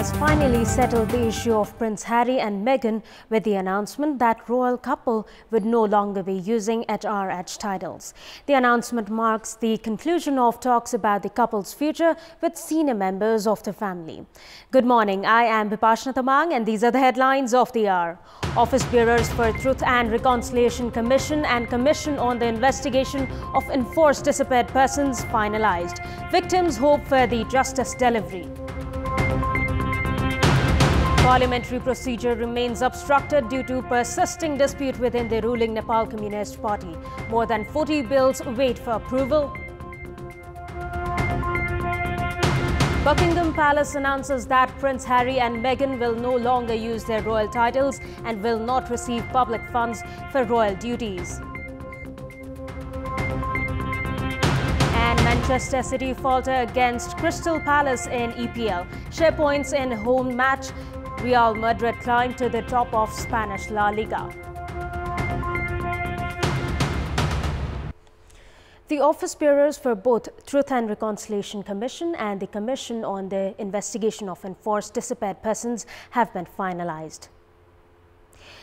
has finally settled the issue of Prince Harry and Meghan with the announcement that royal couple would no longer be using HRH titles. The announcement marks the conclusion of talks about the couple's future with senior members of the family. Good morning, I am Bipashna Tamang and these are the headlines of the hour. Office bearers for Truth and Reconciliation Commission and Commission on the Investigation of Enforced Disappeared Persons finalized. Victims hope for the justice delivery. Parliamentary procedure remains obstructed due to persisting dispute within the ruling Nepal Communist Party. More than 40 bills wait for approval. Buckingham Palace announces that Prince Harry and Meghan will no longer use their royal titles and will not receive public funds for royal duties. And Manchester City falter against Crystal Palace in EPL. Share points in home match. Real Madrid climbed to the top of Spanish La Liga. The office bearers for both Truth and Reconciliation Commission and the Commission on the Investigation of Enforced Disappeared Persons have been finalized.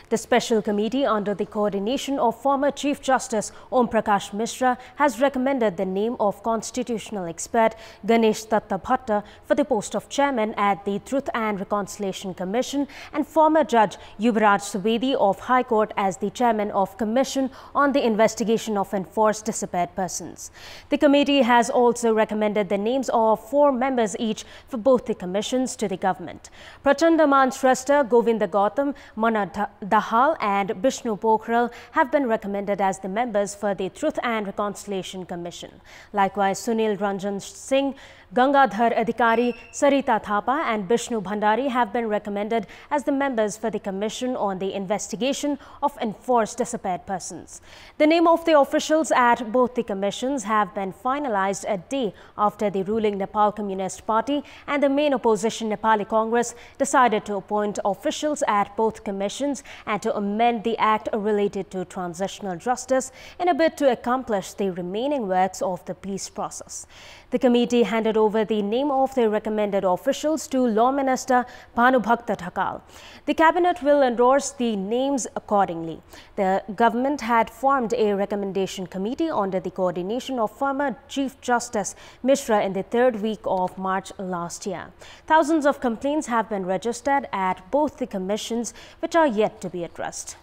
The special committee under the coordination of former Chief Justice Om Prakash Mishra has recommended the name of constitutional expert Ganesh Datta Bhatta for the post of chairman at the Truth and Reconciliation Commission and former Judge Yuvraj Subedi of High Court as the chairman of Commission on the Investigation of Enforced Disappeared Persons. The committee has also recommended the names of 4 members each for both the commissions to the government. Prachandaman Shrestha, Govinda Gautam, Mana Dahal and Vishnu Pokhral have been recommended as the members for the Truth and Reconciliation Commission. Likewise, Sunil Ranjan Singh, Gangadhar Adhikari, Sarita Thapa and Vishnu Bhandari have been recommended as the members for the Commission on the Investigation of Enforced Disappeared Persons. The name of the officials at both the commissions have been finalized a day after the ruling Nepal Communist Party and the main opposition Nepali Congress decided to appoint officials at both commissions and to amend the act related to transitional justice in a bid to accomplish the remaining works of the peace process. The committee handed over the name of the recommended officials to Law Minister Bhanubhakta Thakal. The cabinet will endorse the names accordingly. The government had formed a recommendation committee under the coordination of former Chief Justice Mishra in the 3rd week of March last year. Thousands of complaints have been registered at both the commissions, which are yet to be addressed.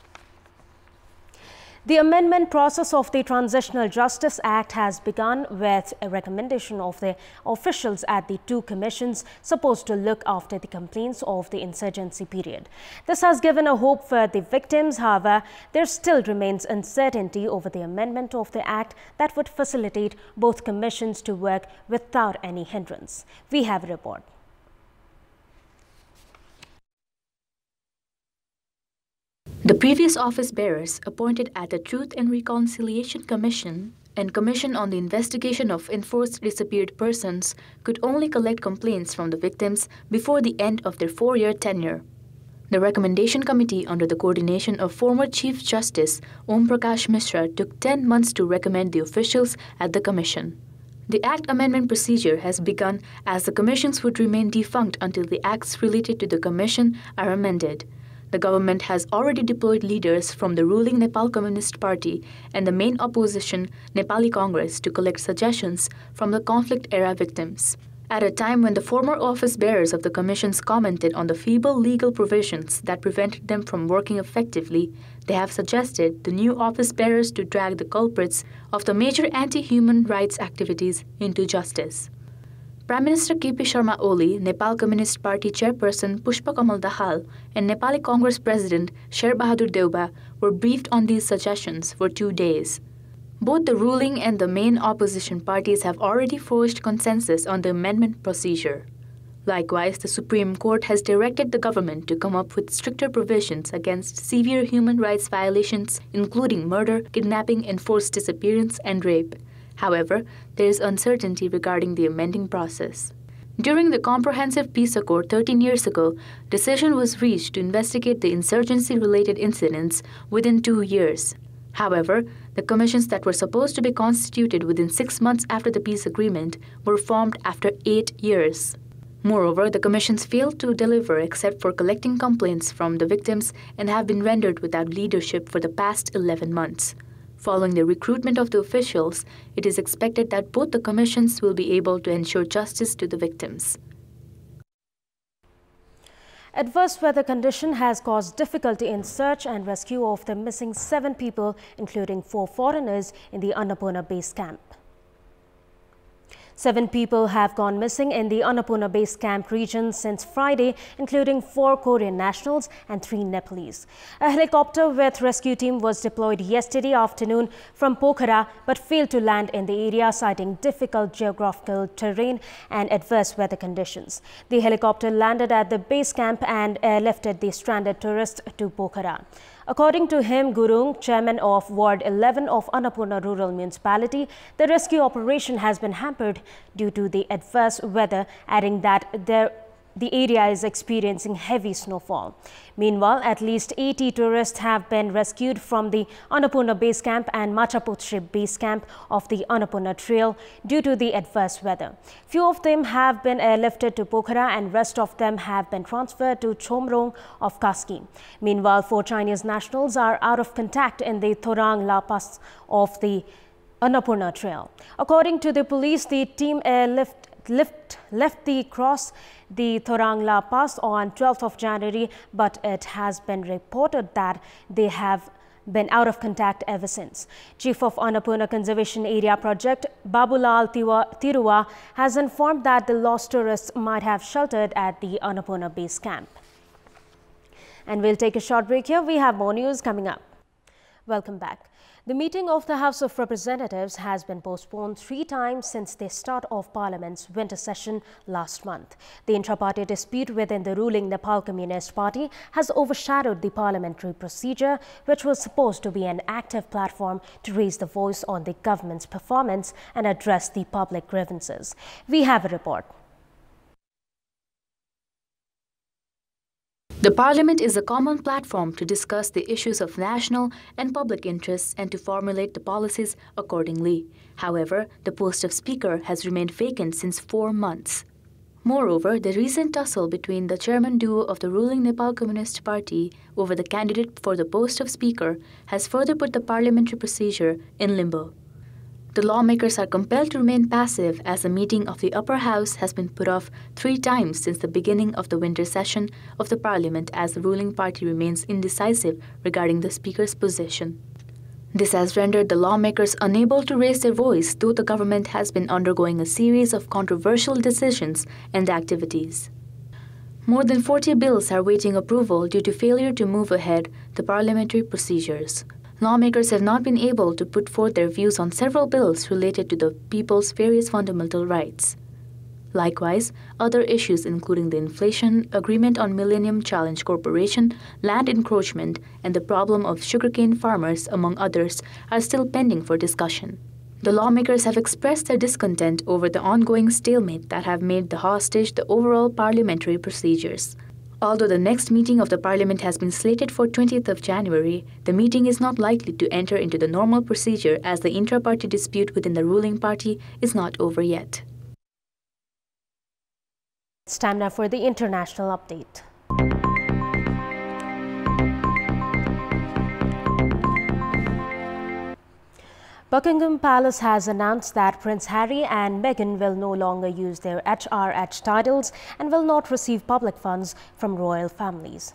The amendment process of the Transitional Justice Act has begun with a recommendation of the officials at the 2 commissions supposed to look after the complaints of the insurgency period. This has given a hope for the victims. However, there still remains uncertainty over the amendment of the Act that would facilitate both commissions to work without any hindrance. We have a report. The previous office bearers appointed at the Truth and Reconciliation Commission and Commission on the Investigation of Enforced Disappeared Persons could only collect complaints from the victims before the end of their 4-year tenure. The recommendation committee under the coordination of former Chief Justice Om Prakash Mishra took 10 months to recommend the officials at the Commission. The Act amendment procedure has begun as the commissions would remain defunct until the acts related to the Commission are amended. The government has already deployed leaders from the ruling Nepal Communist Party and the main opposition Nepali Congress to collect suggestions from the conflict-era victims. At a time when the former office bearers of the commissions commented on the feeble legal provisions that prevented them from working effectively, they have suggested the new office bearers to drag the culprits of the major anti-human rights activities into justice. Prime Minister KP Sharma Oli, Nepal Communist Party Chairperson Pushpa Kamal Dahal, and Nepali Congress President Sher Bahadur Deuba were briefed on these suggestions for 2 days. Both the ruling and the main opposition parties have already forged consensus on the amendment procedure. Likewise, the Supreme Court has directed the government to come up with stricter provisions against severe human rights violations, including murder, kidnapping, enforced disappearance, and rape. However, there is uncertainty regarding the amending process. During the Comprehensive Peace Accord 13 years ago, decision was reached to investigate the insurgency-related incidents within 2 years. However, the commissions that were supposed to be constituted within 6 months after the peace agreement were formed after 8 years. Moreover, the commissions failed to deliver except for collecting complaints from the victims and have been rendered without leadership for the past 11 months. Following the recruitment of the officials, it is expected that both the commissions will be able to ensure justice to the victims. Adverse weather condition has caused difficulty in search and rescue of the missing 7 people, including 4 foreigners, in the Annapurna base camp. 7 people have gone missing in the Annapurna base camp region since Friday, including 4 Korean nationals and 3 Nepalese. A helicopter with rescue team was deployed yesterday afternoon from Pokhara but failed to land in the area, citing difficult geographical terrain and adverse weather conditions. The helicopter landed at the base camp and airlifted the stranded tourists to Pokhara. According to Him Gurung, chairman of Ward 11 of Annapurna Rural Municipality, the rescue operation has been hampered due to the adverse weather, adding that the area is experiencing heavy snowfall. Meanwhile, at least 80 tourists have been rescued from the Annapurna base camp and Machaputri base camp of the Annapurna trail due to the adverse weather. Few of them have been airlifted to Pokhara and rest of them have been transferred to Chomrong of Kaski. Meanwhile, 4 Chinese nationals are out of contact in the Thorang La Pass of the Annapurna trail. According to the police, the team left the cross the Thorang La Pass on 12th of January, but it has been reported that they have been out of contact ever since. Chief of Annapurna Conservation Area Project, Babulal Tirua, has informed that the lost tourists might have sheltered at the Annapurna base camp. And we'll take a short break here. We have more news coming up. Welcome back. The meeting of the House of Representatives has been postponed 3 times since the start of Parliament's winter session last month. The intra-party dispute within the ruling Nepal Communist Party has overshadowed the parliamentary procedure, which was supposed to be an active platform to raise the voice on the government's performance and address the public grievances. We have a report. The Parliament is a common platform to discuss the issues of national and public interests and to formulate the policies accordingly. However, the post of Speaker has remained vacant since 4 months. Moreover, the recent tussle between the chairman duo of the ruling Nepal Communist Party over the candidate for the post of Speaker has further put the parliamentary procedure in limbo. The lawmakers are compelled to remain passive as a meeting of the upper house has been put off 3 times since the beginning of the winter session of the parliament, as the ruling party remains indecisive regarding the speaker's position. This has rendered the lawmakers unable to raise their voice, though the government has been undergoing a series of controversial decisions and activities. More than 40 bills are waiting approval due to failure to move ahead the parliamentary procedures. Lawmakers have not been able to put forth their views on several bills related to the people's various fundamental rights. Likewise, other issues including the inflation, agreement on Millennium Challenge Corporation, land encroachment, and the problem of sugarcane farmers, among others, are still pending for discussion. The lawmakers have expressed their discontent over the ongoing stalemate that have made the hostage the overall parliamentary procedures. Although the next meeting of the Parliament has been slated for 20th of January, the meeting is not likely to enter into the normal procedure as the intra-party dispute within the ruling party is not over yet. It's time now for the international update. Buckingham Palace has announced that Prince Harry and Meghan will no longer use their HRH titles and will not receive public funds from royal families.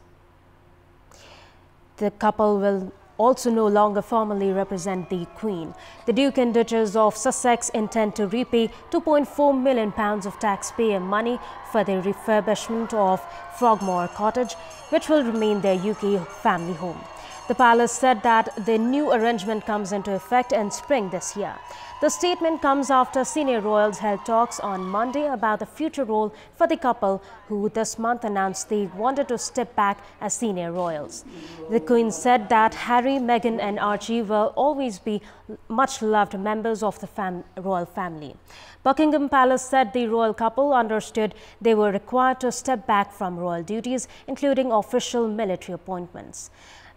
The couple will also no longer formally represent the Queen. The Duke and Duchess of Sussex intend to repay £2.4 million of taxpayer money for the refurbishment of Frogmore Cottage, which will remain their UK family home. The palace said that the new arrangement comes into effect in spring this year. The statement comes after senior royals held talks on Monday about the future role for the couple, who this month announced they wanted to step back as senior royals. The Queen said that Harry, Meghan and Archie will always be much loved members of the royal family. Buckingham Palace said the royal couple understood they were required to step back from royal duties, including official military appointments.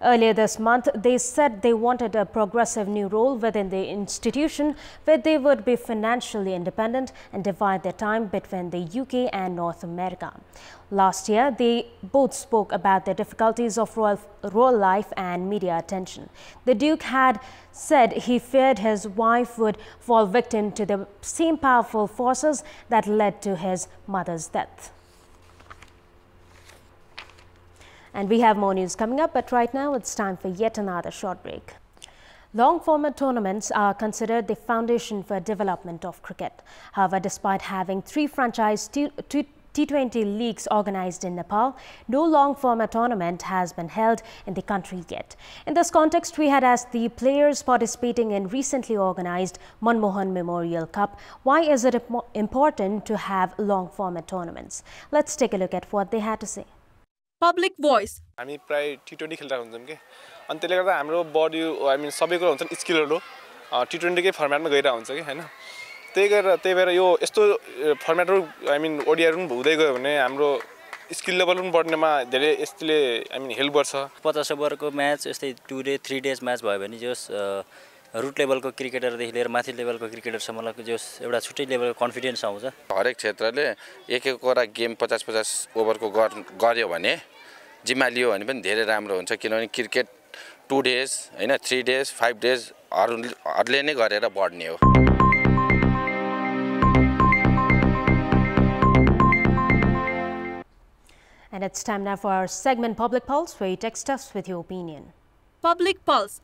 Earlier this month, they said they wanted a progressive new role within the institution where they would be financially independent and divide their time between the UK and North America. Last year, they both spoke about the difficulties of royal life and media attention. The Duke had said he feared his wife would fall victim to the same powerful forces that led to his mother's death. And we have more news coming up, but right now it's time for yet another short break. Long format tournaments are considered the foundation for development of cricket. However, despite having 3 franchise T20 leagues organized in Nepal, no long format tournament has been held in the country yet. In this context, we had asked the players participating in recently organized Manmohan Memorial Cup, why is it important to have long format tournaments? Let's take a look at what they had to say. Public voice. हामी प्राय T20 खेल्दा हुन्छौं के अनि त्यसले गर्दा हाम्रो बडी सबै कुरा हुन्छ स्किलहरु T20 कै फर्मेटमा गइरा हुन्छ के हैन त्यही भएर यो यस्तो फर्मेटहरु ओडीआईहरु पनि हुँदै गयो भने हाम्रो स्किल लेभल पनि बढ्नेमा धेरै यसले हेल्प गर्छ 50 ओभरको म्याच यस्तै 2 डे 3 डेज म्याच भयो भने जस रुट लेभलको क्रिकेटर देखि लिएर माथि लेभलको क्रिकेटर सम्मको जस एउटा छुट्टै लेभलको कन्फिडेन्स आउँछ हरेक क्षेत्रले एक वटा गेम 50-50 ओभरको गर्यो भने जिम्मा लियो भने पनि धेरै राम्रो हुन्छ किनभने क्रिकेट 2 डेज हैन 3 डेज 5 डेज हरुले नै गरेर बढ्ने हो And it's time now for our segment Public Pulse, where you text us with your opinion. Public Pulse.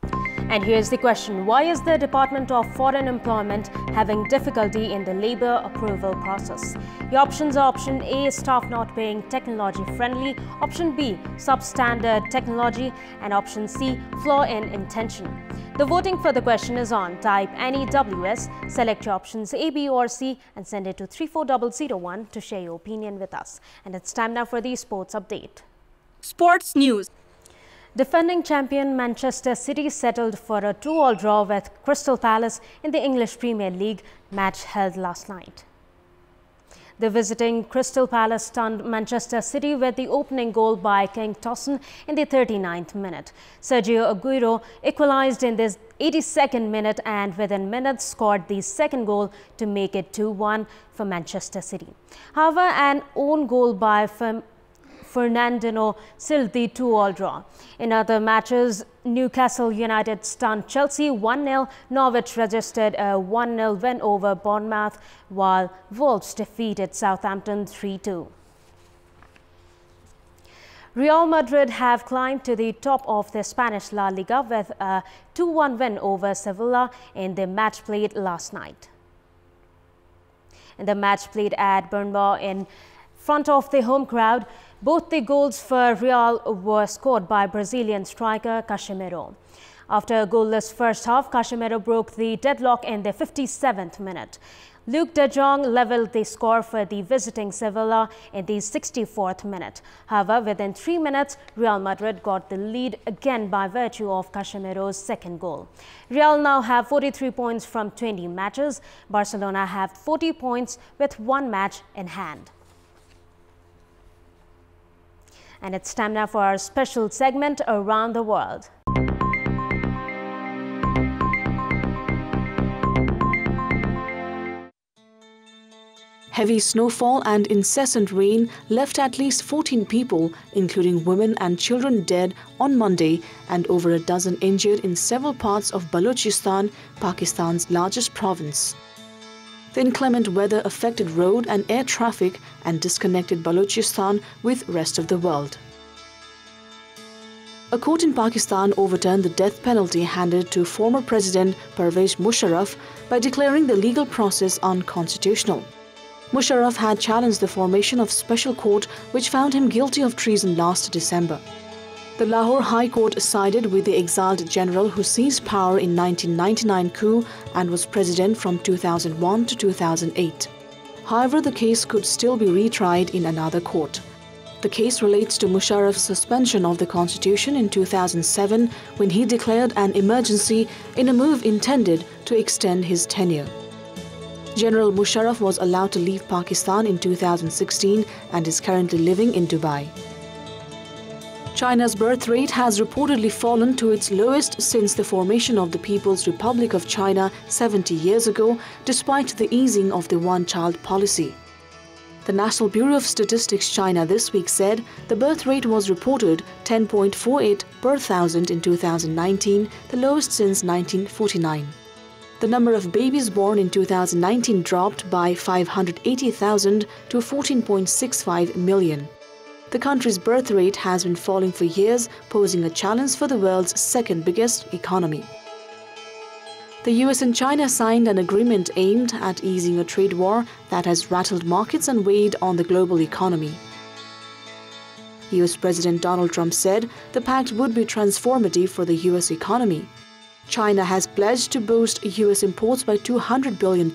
And here's the question. Why is the Department of Foreign Employment having difficulty in the labour approval process? The options are option A, staff not paying technology friendly, option B, substandard technology, and option C, flaw in intention. The voting for the question is on. Type NEWS, select your options A, B or C and send it to 34001 to share your opinion with us. And it's time now for the sports update. Sports news. Defending champion Manchester City settled for a 2-2 draw with Crystal Palace in the English Premier League match held last night. The visiting Crystal Palace stunned Manchester City with the opening goal by King Tosin in the 39th minute. Sergio Aguero equalized in the 82nd minute and within minutes scored the second goal to make it 2-1 for Manchester City. However, an own goal by Fernandinho sealed the 2-2 draw. In other matches, Newcastle United stunned Chelsea 1-0. Norwich registered a 1-0 win over Bournemouth, while Wolves defeated Southampton 3-2. Real Madrid have climbed to the top of the Spanish La Liga with a 2-1 win over Sevilla in the match played last night. In the match played at Bernabeu in front of the home crowd, both the goals for Real were scored by Brazilian striker Casemiro. After a goalless first half, Casemiro broke the deadlock in the 57th minute. Luke de Jong levelled the score for the visiting Sevilla in the 64th minute. However, within 3 minutes, Real Madrid got the lead again by virtue of Casemiro's second goal. Real now have 43 points from 20 matches. Barcelona have 40 points with 1 match in hand. And it's time now for our special segment, Around the World. Heavy snowfall and incessant rain left at least 14 people, including women and children, dead on Monday and over a dozen injured in several parts of Balochistan, Pakistan's largest province. The inclement weather affected road and air traffic and disconnected Balochistan with rest of the world. A court in Pakistan overturned the death penalty handed to former President Pervez Musharraf by declaring the legal process unconstitutional. Musharraf had challenged the formation of special court which found him guilty of treason last December. The Lahore High Court sided with the exiled general who seized power in 1999 coup and was president from 2001 to 2008. However, the case could still be retried in another court. The case relates to Musharraf's suspension of the constitution in 2007 when he declared an emergency in a move intended to extend his tenure. General Musharraf was allowed to leave Pakistan in 2016 and is currently living in Dubai. China's birth rate has reportedly fallen to its lowest since the formation of the People's Republic of China 70 years ago, despite the easing of the one-child policy. The National Bureau of Statistics China this week said the birth rate was reported 10.48 per thousand in 2019, the lowest since 1949. The number of babies born in 2019 dropped by 580,000 to 14.65 million. The country's birth rate has been falling for years, posing a challenge for the world's second biggest economy. The US and China signed an agreement aimed at easing a trade war that has rattled markets and weighed on the global economy. US President Donald Trump said the pact would be transformative for the US economy. China has pledged to boost US imports by $200 billion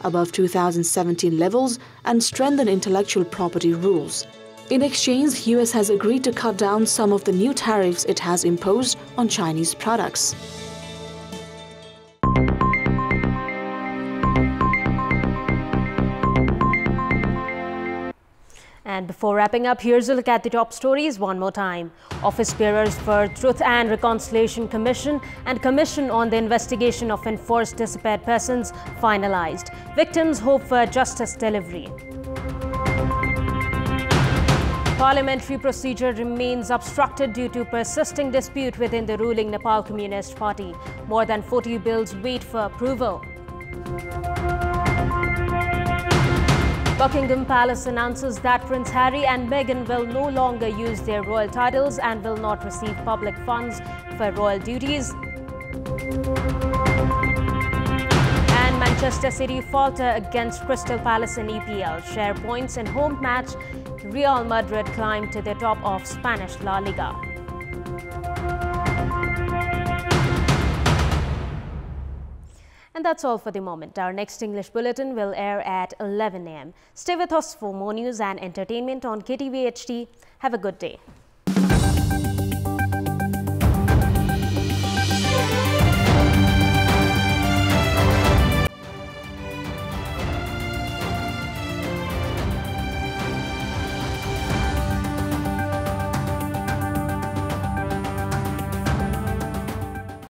above 2017 levels and strengthen intellectual property rules. In exchange, US has agreed to cut down some of the new tariffs it has imposed on Chinese products. And before wrapping up, here's a look at the top stories one more time. Office bearers for Truth and Reconciliation Commission and Commission on the Investigation of Enforced Disappeared Persons finalized. Victims hope for justice delivery. Parliamentary procedure remains obstructed due to persisting dispute within the ruling Nepal Communist Party. More than 40 bills wait for approval. Buckingham Palace announces that Prince Harry and Meghan will no longer use their royal titles and will not receive public funds for royal duties. And Manchester City falter against Crystal Palace in EPL. Share points in home match. Real Madrid climb to the top of Spanish La Liga. And that's all for the moment. Our next English bulletin will air at 11 a.m. Stay with us for more news and entertainment on KTV HD. Have a good day.